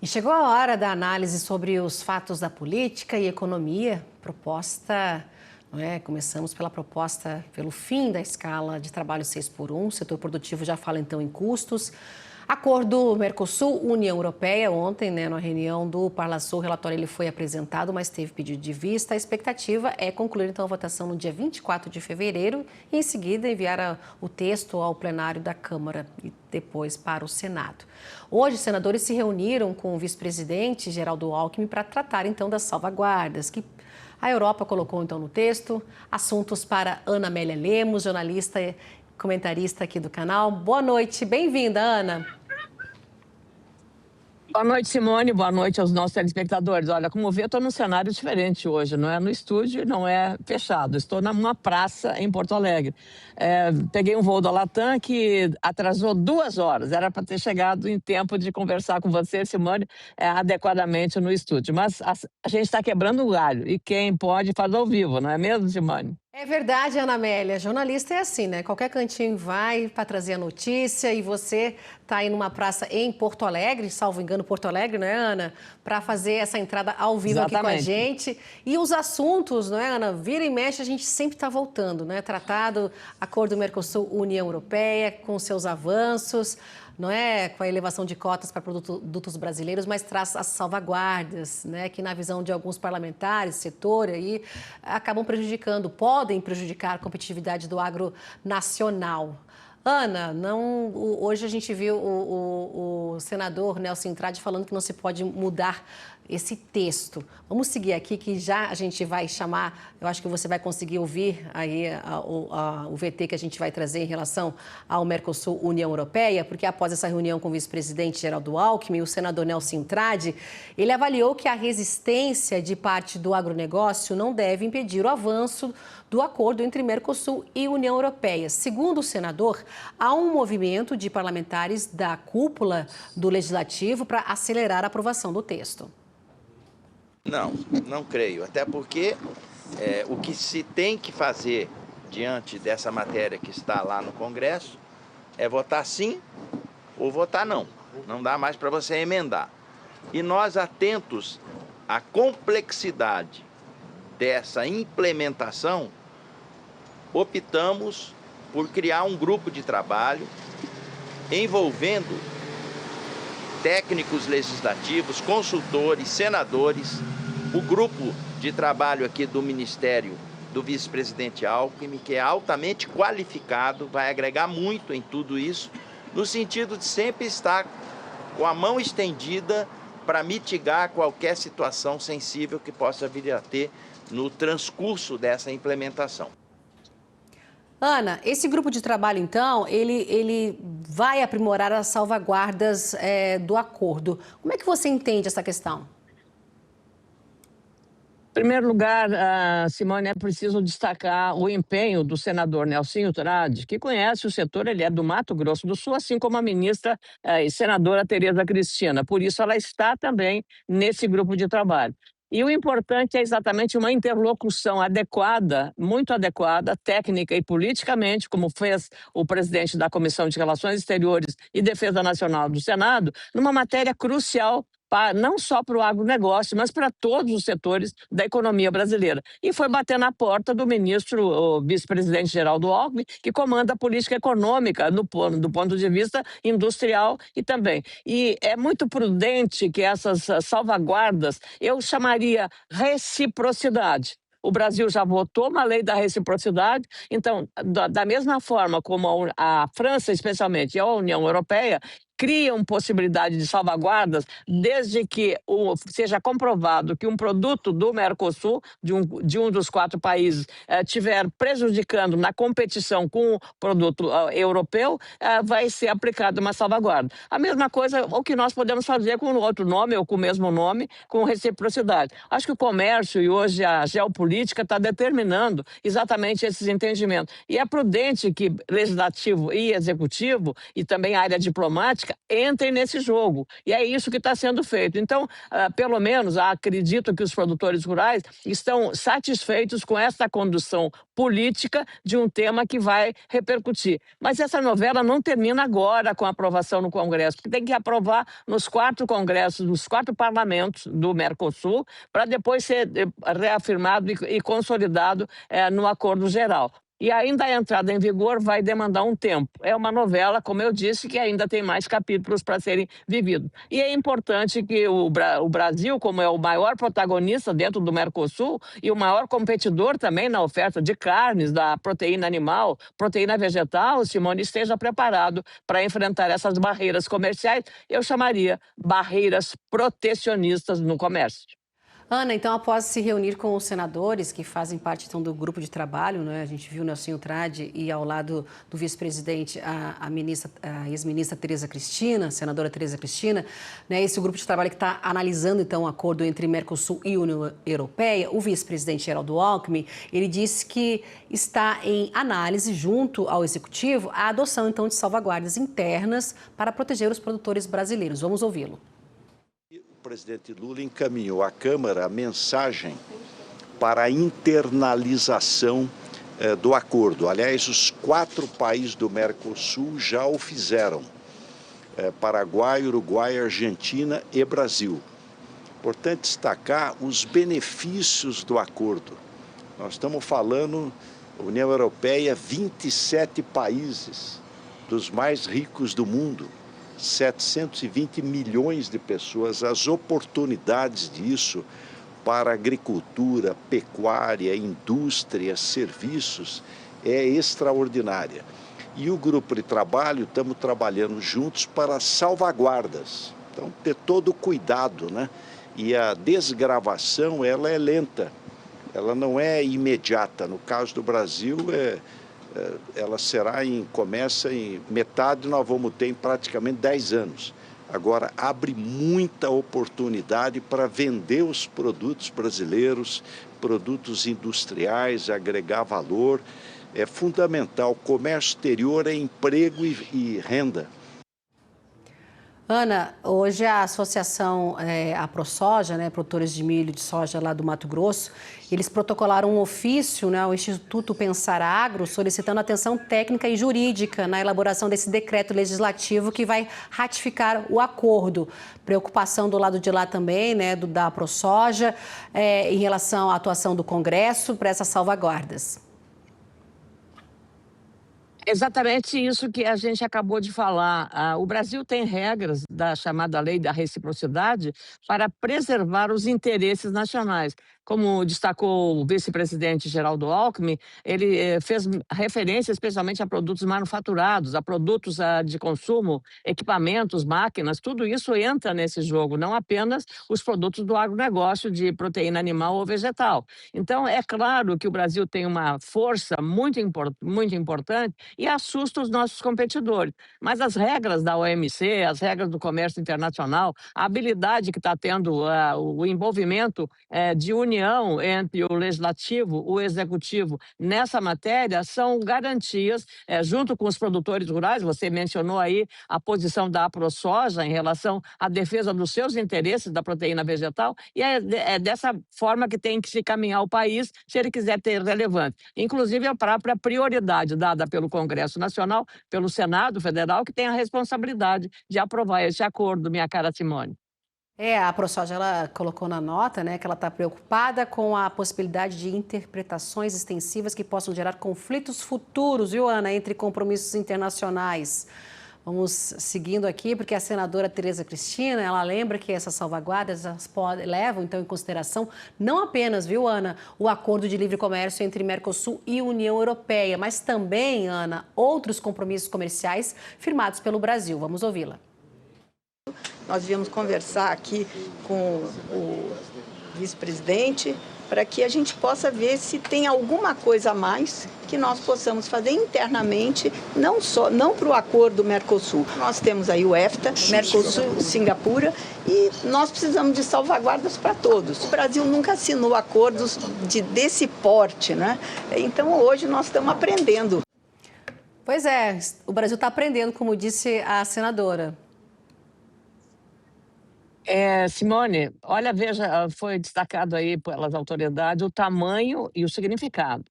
E chegou a hora da análise sobre os fatos da política e economia. Proposta, não é? Começamos pela proposta pelo fim da escala de trabalho 6x1. O setor produtivo já fala então em custos. Acordo Mercosul-União Europeia, ontem, na reunião do Parlasul, o relatório ele foi apresentado, mas teve pedido de vista. A expectativa é concluir então a votação no dia 24 de fevereiro e em seguida enviar o texto ao plenário da Câmara e depois para o Senado. Hoje, os senadores se reuniram com o vice-presidente Geraldo Alckmin para tratar então das salvaguardas que a Europa colocou então no texto. Assuntos para Ana Amélia Lemos, jornalista e comentarista aqui do canal. Boa noite, bem-vinda, Ana. Boa noite, Simone. Boa noite aos nossos telespectadores. Olha, como vê, eu estou num cenário diferente hoje. Não é no estúdio, não é fechado. Estou numa praça em Porto Alegre. Peguei um voo da Latam que atrasou 2 horas. Era para ter chegado em tempo de conversar com você, Simone, adequadamente no estúdio. Mas a gente está quebrando o galho. E quem pode faz ao vivo, não é mesmo, Simone? É verdade, Ana Amélia. Jornalista é assim, né? Qualquer cantinho vai para trazer a notícia e você está aí numa praça em Porto Alegre, salvo engano, Porto Alegre, não é, Ana? Para fazer essa entrada ao vivo aqui com a gente. E os assuntos, não é, Ana? Vira e mexe, a gente sempre está voltando, né? Tratado, Acordo Mercosul-União Europeia, com seus avanços, não é, com a elevação de cotas para produtos brasileiros, mas traz as salvaguardas, né, que na visão de alguns parlamentares, setor aí, acabam prejudicando, podem prejudicar a competitividade do agro nacional. Ana, hoje a gente viu o senador Nelson Trade falando que não se pode mudar esse texto. Vamos seguir aqui que já a gente vai chamar, eu acho que você vai conseguir ouvir aí o VT que a gente vai trazer em relação ao Mercosul-União Europeia, porque após essa reunião com o vice-presidente Geraldo Alckmin, o senador Nelson Trade, ele avaliou que a resistência de parte do agronegócio não deve impedir o avanço do acordo entre Mercosul e União Europeia. Segundo o senador, há um movimento de parlamentares da cúpula do Legislativo para acelerar a aprovação do texto. Não creio, até porque o que se tem que fazer diante dessa matéria que está lá no Congresso é votar sim ou votar não. Não dá mais para você emendar. E nós, atentos à complexidade dessa implementação, optamos por criar um grupo de trabalho envolvendo técnicos legislativos, consultores, senadores, o grupo de trabalho aqui do Ministério do vice-presidente Alckmin, que é altamente qualificado, vai agregar muito em tudo isso, no sentido de sempre estar com a mão estendida para mitigar qualquer situação sensível que possa vir a ter no transcurso dessa implementação. Ana, esse grupo de trabalho, então, ele vai aprimorar as salvaguardas do acordo. Como é que você entende essa questão? Em primeiro lugar, Simone, é preciso destacar o empenho do senador Nelson Trade, que conhece o setor, ele é do Mato Grosso do Sul, assim como a ministra e senadora Tereza Cristina. Por isso, ela está também nesse grupo de trabalho. E o importante é exatamente uma interlocução adequada, muito adequada, técnica e politicamente, como fez o presidente da Comissão de Relações Exteriores e Defesa Nacional do Senado, numa matéria crucial não só para o agronegócio, mas para todos os setores da economia brasileira. E foi bater na porta do ministro, o vice-presidente Geraldo Alckmin, que comanda a política econômica do ponto de vista industrial e também. E é muito prudente que essas salvaguardas, eu chamaria reciprocidade. O Brasil já votou uma lei da reciprocidade, então, da mesma forma como a França, especialmente, e a União Europeia, criam possibilidade de salvaguardas desde que seja comprovado que um produto do Mercosul, de um dos 4 países, estiver prejudicando na competição com o produto europeu, vai ser aplicada uma salvaguarda. A mesma coisa o que nós podemos fazer com outro nome ou com o mesmo nome, com reciprocidade. Acho que o comércio e hoje a geopolítica está determinando exatamente esses entendimentos. E é prudente que legislativo e executivo, e também a área diplomática, política entrem nesse jogo. E é isso que está sendo feito. Então, pelo menos, acredito que os produtores rurais estão satisfeitos com essa condução política de um tema que vai repercutir. Mas essa novela não termina agora com a aprovação no Congresso, porque tem que aprovar nos 4 congressos, nos 4 parlamentos do Mercosul, para depois ser reafirmado e consolidado no acordo geral. E ainda a entrada em vigor vai demandar um tempo. É uma novela, como eu disse, que ainda tem mais capítulos para serem vividos. E é importante que o Brasil, como é o maior protagonista dentro do Mercosul e o maior competidor também na oferta de carnes, da proteína animal, proteína vegetal, Simone, esteja preparado para enfrentar essas barreiras comerciais. Eu chamaria barreiras protecionistas no comércio. Ana, então, após se reunir com os senadores que fazem parte então, do grupo de trabalho, né? A gente viu o Nelsinho Trade e ao lado do vice-presidente a ex-ministra Tereza Cristina, senadora Tereza Cristina, né? Esse grupo de trabalho que está analisando então o acordo entre Mercosul e União Europeia. O vice-presidente Geraldo Alckmin, ele disse que está em análise junto ao executivo a adoção então de salvaguardas internas para proteger os produtores brasileiros. Vamos ouvi-lo. O presidente Lula encaminhou à Câmara a mensagem para a internalização do acordo. Aliás, os 4 países do Mercosul já o fizeram. Paraguai, Uruguai, Argentina e Brasil. Importante destacar os benefícios do acordo. Nós estamos falando, União Europeia, 27 países dos mais ricos do mundo. 720 milhões de pessoas, as oportunidades disso para agricultura, pecuária, indústria, serviços é extraordinária. E o grupo de trabalho, estamos trabalhando juntos para salvaguardas. Então, ter todo o cuidado, né? E a desgravação, ela é lenta, ela não é imediata. No caso do Brasil, ela começa em metade, nós vamos ter em praticamente 10 anos. Agora, abre muita oportunidade para vender os produtos brasileiros, produtos industriais, agregar valor. É fundamental. Comércio exterior é emprego e renda. Ana, hoje a associação, a ProSoja, né, produtores de milho e de soja lá do Mato Grosso, eles protocolaram um ofício, né, ao Instituto Pensar Agro, solicitando atenção técnica e jurídica na elaboração desse decreto legislativo que vai ratificar o acordo. Preocupação do lado de lá também, né, da ProSoja, em relação à atuação do Congresso para essas salvaguardas. Exatamente isso que a gente acabou de falar. O Brasil tem regras da chamada lei da reciprocidade para preservar os interesses nacionais. Como destacou o vice-presidente Geraldo Alckmin, ele fez referência especialmente a produtos manufaturados, a produtos de consumo, equipamentos, máquinas, tudo isso entra nesse jogo, não apenas os produtos do agronegócio de proteína animal ou vegetal. Então, é claro que o Brasil tem uma força muito importante e assusta os nossos competidores. Mas as regras da OMC, as regras do comércio internacional, a habilidade que está tendo o envolvimento de união entre o legislativo, o executivo nessa matéria são garantias, junto com os produtores rurais. Você mencionou aí a posição da ProSoja em relação à defesa dos seus interesses da proteína vegetal, e é dessa forma que tem que se caminhar o país se ele quiser ter relevância. Inclusive a própria prioridade dada pelo Congresso Nacional, pelo Senado Federal, que tem a responsabilidade de aprovar esse acordo, minha cara Simone. A ProSoja, ela colocou na nota, né, que ela está preocupada com a possibilidade de interpretações extensivas que possam gerar conflitos futuros, viu, Ana, entre compromissos internacionais. Vamos seguindo aqui, porque a senadora Tereza Cristina, ela lembra que essas salvaguardas levam, então, em consideração não apenas, viu, Ana, o acordo de livre comércio entre Mercosul e União Europeia, mas também, Ana, outros compromissos comerciais firmados pelo Brasil. Vamos ouvi-la. Nós viemos conversar aqui com o vice-presidente para que a gente possa ver se tem alguma coisa a mais que nós possamos fazer internamente, não para o acordo Mercosul. Nós temos aí o EFTA, Mercosul, Singapura, e nós precisamos de salvaguardas para todos. O Brasil nunca assinou acordos desse porte, né? Então hoje nós estamos aprendendo. Pois é, o Brasil está aprendendo, como disse a senadora. Simone, olha, veja, foi destacado aí pelas autoridades o tamanho e o significado.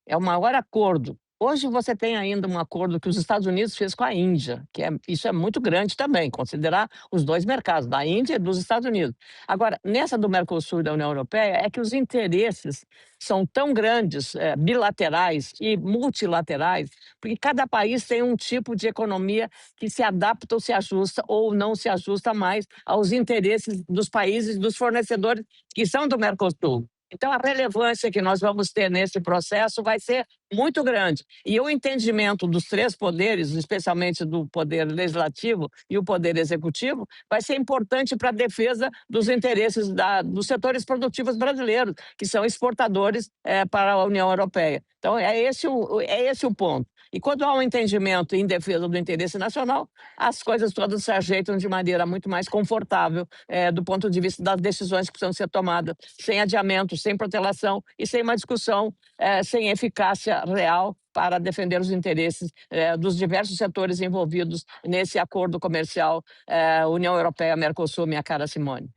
É o maior acordo. Hoje você tem ainda um acordo que os Estados Unidos fez com a Índia, isso é muito grande também, considerar os 2 mercados, da Índia e dos Estados Unidos. Agora, nessa do Mercosul e da União Europeia, é que os interesses são tão grandes, bilaterais e multilaterais, porque cada país tem um tipo de economia que se adapta ou se ajusta ou não se ajusta mais aos interesses dos países, dos fornecedores que são do Mercosul. Então, a relevância que nós vamos ter nesse processo vai ser muito grande. E o entendimento dos 3 poderes, especialmente do poder legislativo e o poder executivo, vai ser importante para a defesa dos interesses dos setores produtivos brasileiros, que são exportadores para a União Europeia. Então, é esse o ponto. E quando há um entendimento em defesa do interesse nacional, as coisas todas se ajeitam de maneira muito mais confortável do ponto de vista das decisões que precisam ser tomadas, sem adiamento, sem protelação e sem uma discussão sem eficácia real para defender os interesses dos diversos setores envolvidos nesse acordo comercial União Europeia-Mercosul, minha cara Simone.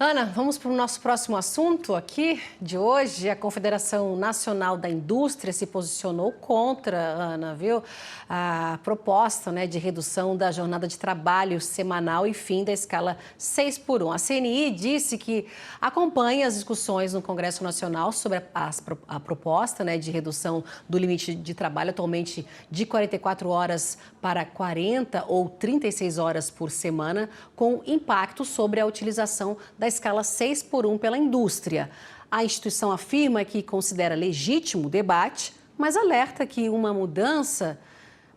Ana, vamos para o nosso próximo assunto aqui de hoje. A Confederação Nacional da Indústria se posicionou contra, Ana, viu? A proposta, né, de redução da jornada de trabalho semanal e fim da escala 6x1. A CNI disse que acompanha as discussões no Congresso Nacional sobre a proposta, né, de redução do limite de trabalho, atualmente de 44 horas para 40 ou 36 horas por semana, com impacto sobre a utilização da escala 6x1 pela indústria. A instituição afirma que considera legítimo o debate, mas alerta que uma mudança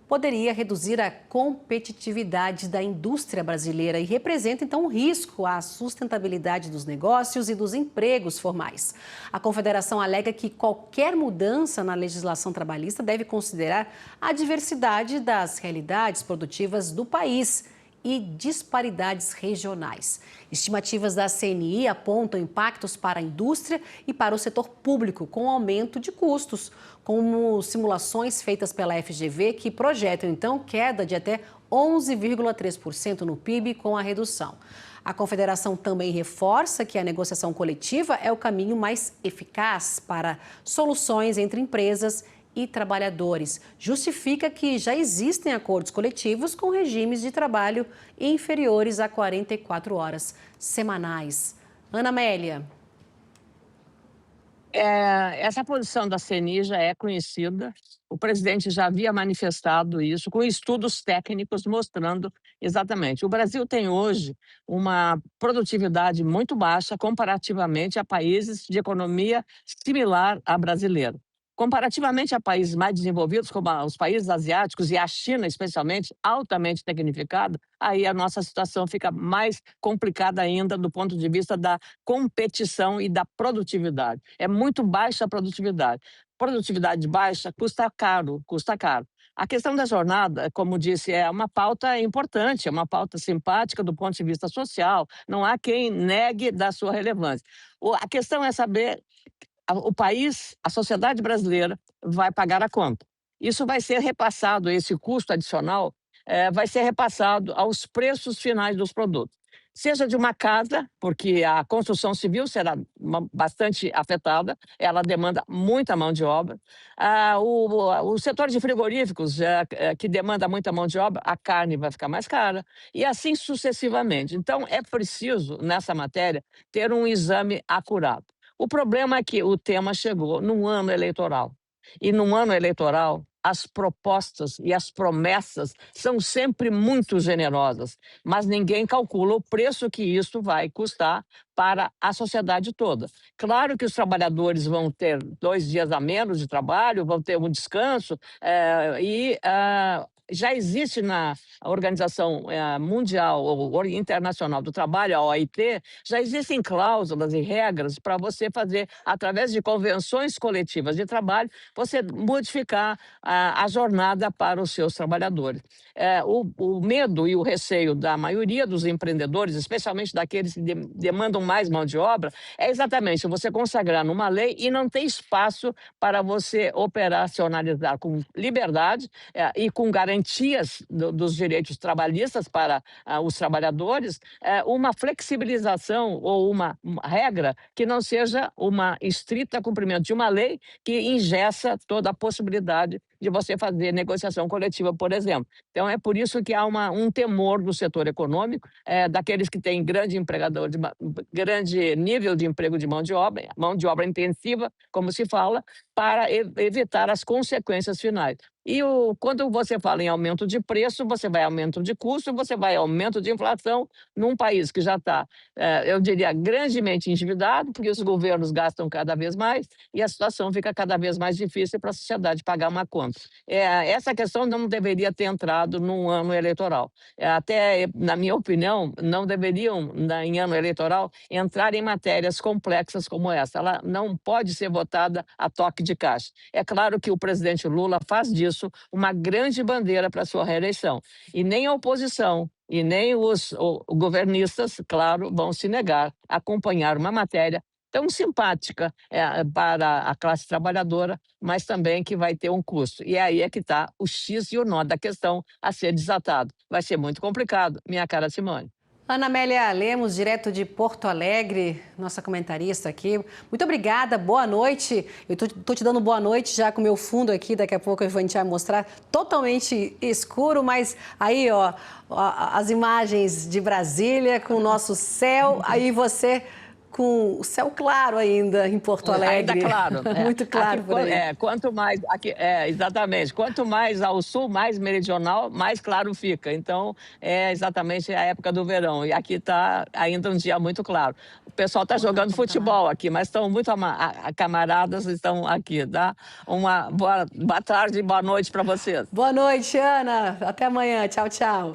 poderia reduzir a competitividade da indústria brasileira e representa, então, um risco à sustentabilidade dos negócios e dos empregos formais. A Confederação alega que qualquer mudança na legislação trabalhista deve considerar a diversidade das realidades produtivas do país e disparidades regionais. Estimativas da CNI apontam impactos para a indústria e para o setor público, com aumento de custos, como simulações feitas pela FGV, que projetam, então, queda de até 11,3% no PIB com a redução. A Confederação também reforça que a negociação coletiva é o caminho mais eficaz para soluções entre empresas e trabalhadores. Justifica que já existem acordos coletivos com regimes de trabalho inferiores a 44 horas semanais. Ana Amélia. Essa posição da CNI já é conhecida. O presidente já havia manifestado isso com estudos técnicos mostrando exatamente. O Brasil tem hoje uma produtividade muito baixa comparativamente a países de economia similar à brasileira. Comparativamente a países mais desenvolvidos, como os países asiáticos e a China, especialmente, altamente tecnificada, aí a nossa situação fica mais complicada ainda do ponto de vista da competição e da produtividade. É muito baixa a produtividade. Produtividade baixa custa caro, custa caro. A questão da jornada, como disse, é uma pauta importante, é uma pauta simpática do ponto de vista social, não há quem negue da sua relevância. A questão é saber o país, a sociedade brasileira vai pagar a conta. Isso vai ser repassado, esse custo adicional vai ser repassado aos preços finais dos produtos. Seja de uma casa, porque a construção civil será bastante afetada, ela demanda muita mão de obra. O setor de frigoríficos, que demanda muita mão de obra, a carne vai ficar mais cara, e assim sucessivamente. Então, é preciso, nessa matéria, ter um exame acurado. O problema é que o tema chegou num ano eleitoral. E num ano eleitoral, as propostas e as promessas são sempre muito generosas, mas ninguém calcula o preço que isso vai custar para a sociedade toda. Claro que os trabalhadores vão ter 2 dias a menos de trabalho, vão ter um descanso já existe na Organização Mundial ou Internacional do Trabalho, a OIT, já existem cláusulas e regras para você fazer, através de convenções coletivas de trabalho, você modificar a jornada para os seus trabalhadores. O medo e o receio da maioria dos empreendedores, especialmente daqueles que demandam mais mão de obra, é exatamente você consagrar numa lei e não ter espaço para você operacionalizar com liberdade e com garantia garantias dos direitos trabalhistas para os trabalhadores, uma flexibilização ou uma regra que não seja uma estrita cumprimento de uma lei que engessa toda a possibilidade de você fazer negociação coletiva, por exemplo. Então, é por isso que há um temor do setor econômico, daqueles que têm grande empregador, grande nível de emprego de mão de obra intensiva, como se fala, para evitar as consequências finais. E quando você fala em aumento de preço, você vai aumento de custo, você vai aumento de inflação num país que já está, eu diria, grandemente endividado, porque os governos gastam cada vez mais e a situação fica cada vez mais difícil para a sociedade pagar uma conta. Essa questão não deveria ter entrado num ano eleitoral. Até, na minha opinião, não deveriam, em ano eleitoral, entrar em matérias complexas como essa. Ela não pode ser votada a toque de caixa. É claro que o presidente Lula faz disso uma grande bandeira para sua reeleição. E nem a oposição e nem os governistas, claro, vão se negar a acompanhar uma matéria tão simpática para a classe trabalhadora, mas também que vai ter um custo. E aí é que está o X e o nó da questão a ser desatado. Vai ser muito complicado, minha cara Simone. Ana Amélia Lemos, direto de Porto Alegre, nossa comentarista aqui. Muito obrigada, boa noite. Eu tô te dando boa noite já com o meu fundo aqui, daqui a pouco a gente vai mostrar totalmente escuro, mas aí, ó, as imagens de Brasília com o nosso céu, aí você com o céu claro ainda em Porto Alegre. Ainda claro. Muito claro aqui, por aí. Quanto mais, exatamente, quanto mais ao sul, mais meridional, mais claro fica. Então, é exatamente a época do verão. E aqui está ainda um dia muito claro. O pessoal está jogando futebol aqui, mas estão muito camaradas, estão aqui, tá? Uma boa tarde e boa noite para vocês. Boa noite, Ana. Até amanhã. Tchau, tchau.